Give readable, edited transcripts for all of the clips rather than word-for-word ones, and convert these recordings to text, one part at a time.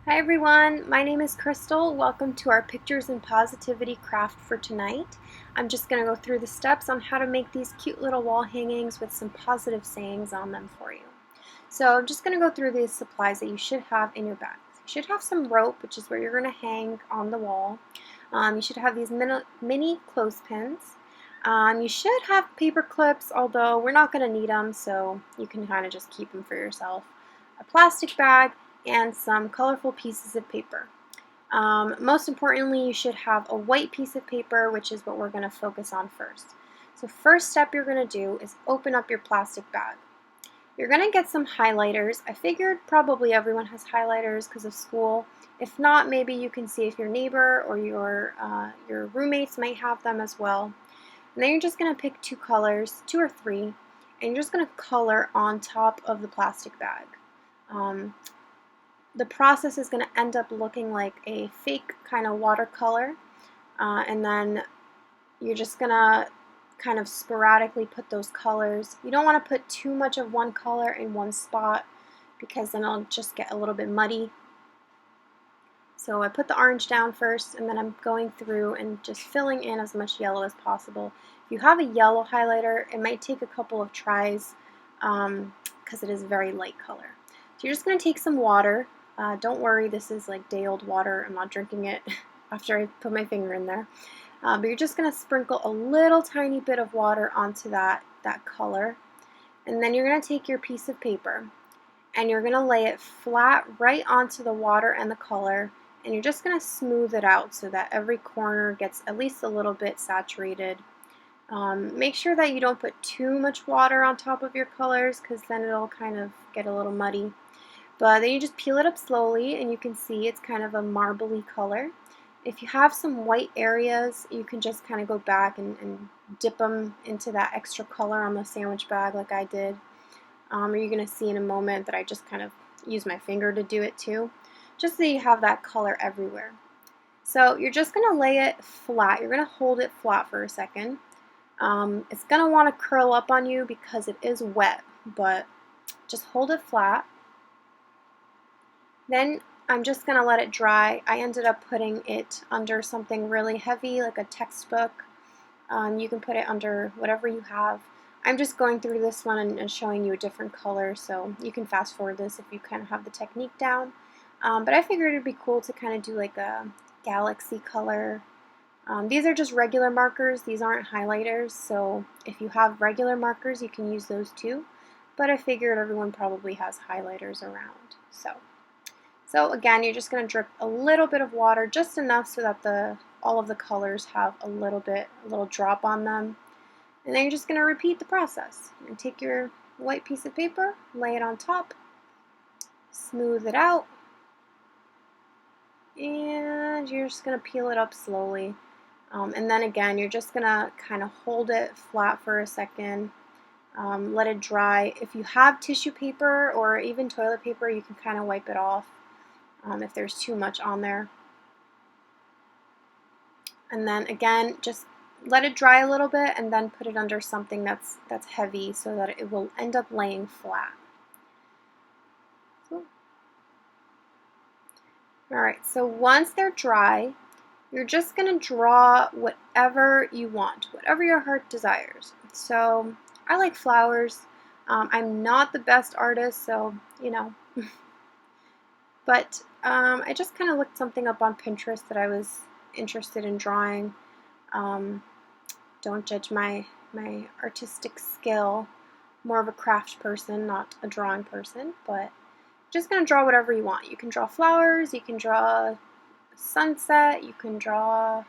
Hi everyone, my name is Crystal. Welcome to our Pictures and Positivity craft for tonight. I'm just going to go through the steps on how to make these cute little wall hangings with some positive sayings on them for you. So I'm just going to go through these supplies that you should have in your bag. You should have some rope, which is where you're going to hang on the wall. You should have these mini clothespins. You should have paper clips, although we're not going to need them, so you can kind of just keep them for yourself. A plastic bag, and some colorful pieces of paper. Most importantly, you should have a white piece of paper, which is what we're going to focus on first. So first step you're going to do is open up your plastic bag. You're going to get some highlighters. I figured probably everyone has highlighters because of school. If not, maybe you can see if your neighbor or your roommates might have them as well. And then you're just going to pick two colors, two or three, and you're just going to color on top of the plastic bag. The process is going to end up looking like a fake kind of watercolor, and then you're just going to kind of sporadically put those colors. You don't want to put too much of one color in one spot because then it'll just get a little bit muddy. So I put the orange down first, and then I'm going through and just filling in as much yellow as possible. If you have a yellow highlighter, it might take a couple of tries because it is a very light color. So you're just going to take some water. Don't worry, this is like day-old water. I'm not drinking it after I put my finger in there. But you're just going to sprinkle a little tiny bit of water onto that color. And then you're going to take your piece of paper and you're going to lay it flat right onto the water and the color. And you're just going to smooth it out so that every corner gets at least a little bit saturated. Make sure that you don't put too much water on top of your colors because then it'll kind of get a little muddy. But then you just peel it up slowly and you can see it's kind of a marbly color. If you have some white areas, you can just kind of go back and dip them into that extra color on the sandwich bag like I did. Or you're going to see in a moment that I just kind of use my finger to do it too, just so you have that color everywhere. So you're just going to lay it flat. You're going to hold it flat for a second. It's going to want to curl up on you because it is wet, but just hold it flat. Then I'm just going to let it dry. I ended up putting it under something really heavy, like a textbook. You can put it under whatever you have. I'm just going through this one and showing you a different color, so you can fast forward this if you kind of have the technique down. But I figured it'd be cool to kind of do like a galaxy color. These are just regular markers. These aren't highlighters, so if you have regular markers, you can use those too. But I figured everyone probably has highlighters around. So again, you're just going to drip a little bit of water, just enough so that all of the colors have a little drop on them. And then you're just going to repeat the process. And take your white piece of paper, lay it on top, smooth it out, and you're just going to peel it up slowly. And then again, you're just going to kind of hold it flat for a second, let it dry. If you have tissue paper or even toilet paper, you can kind of wipe it off if there's too much on there. And then again, just let it dry a little bit and then put it under something that's heavy so that it will end up laying flat. Alright, so once they're dry, you're just going to draw whatever you want, whatever your heart desires. So I like flowers. I'm not the best artist, so you know. But I just kind of looked something up on Pinterest that I was interested in drawing. Don't judge my artistic skill. More of a craft person, not a drawing person, but just going to draw whatever you want. You can draw flowers, you can draw a sunset, you can draw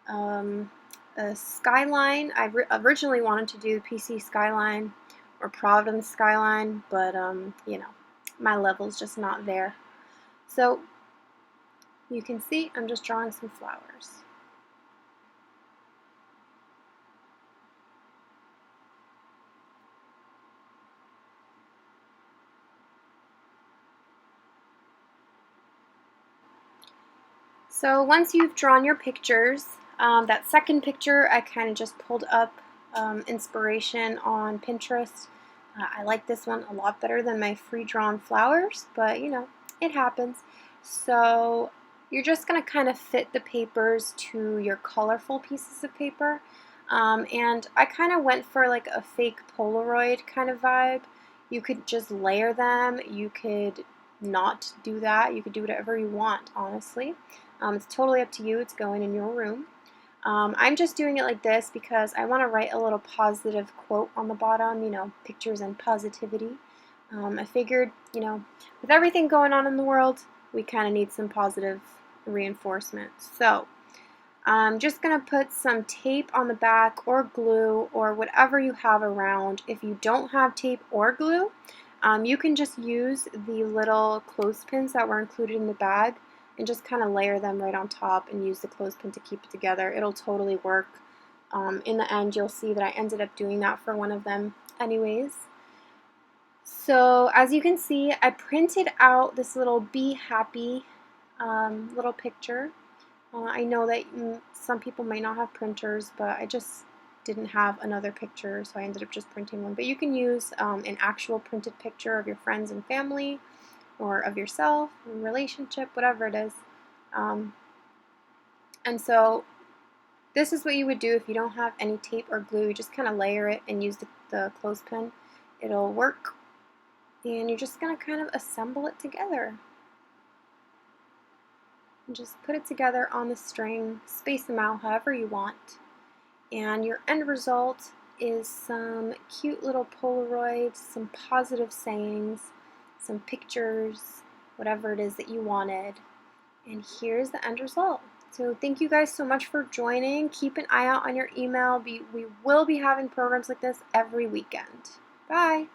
a skyline. I originally wanted to do PC skyline or Providence skyline, but you know, my level's just not there. So you can see I'm just drawing some flowers. So once you've drawn your pictures, that second picture I kind of just pulled up inspiration on Pinterest. I like this one a lot better than my free drawn flowers, but you know, it happens. So you're just going to kind of fit the papers to your colorful pieces of paper. And I kind of went for like a fake Polaroid kind of vibe. You could just layer them. You could not do that. You could do whatever you want, honestly. It's totally up to you. It's going in your room. I'm just doing it like this because I want to write a little positive quote on the bottom, you know, pictures and positivity. I figured, you know, with everything going on in the world, we kind of need some positive reinforcement. So I'm just going to put some tape on the back or glue or whatever you have around. If you don't have tape or glue, you can just use the little clothespins that were included in the bag and just kind of layer them right on top and use the clothespin to keep it together. It'll totally work. In the end, you'll see that I ended up doing that for one of them anyways. So as you can see, I printed out this little Be Happy little picture. I know that some people might not have printers, but I just didn't have another picture, so I ended up just printing one. But you can use an actual printed picture of your friends and family, or of yourself, relationship, whatever it is. And so this is what you would do if you don't have any tape or glue. You just kind of layer it and use the clothespin. It'll work. And you're just going to kind of assemble it together. And just put it together on the string, space them out however you want. And your end result is some cute little Polaroids, some positive sayings, some pictures, whatever it is that you wanted. And here's the end result. So thank you guys so much for joining. Keep an eye out on your email. We will be having programs like this every weekend. Bye!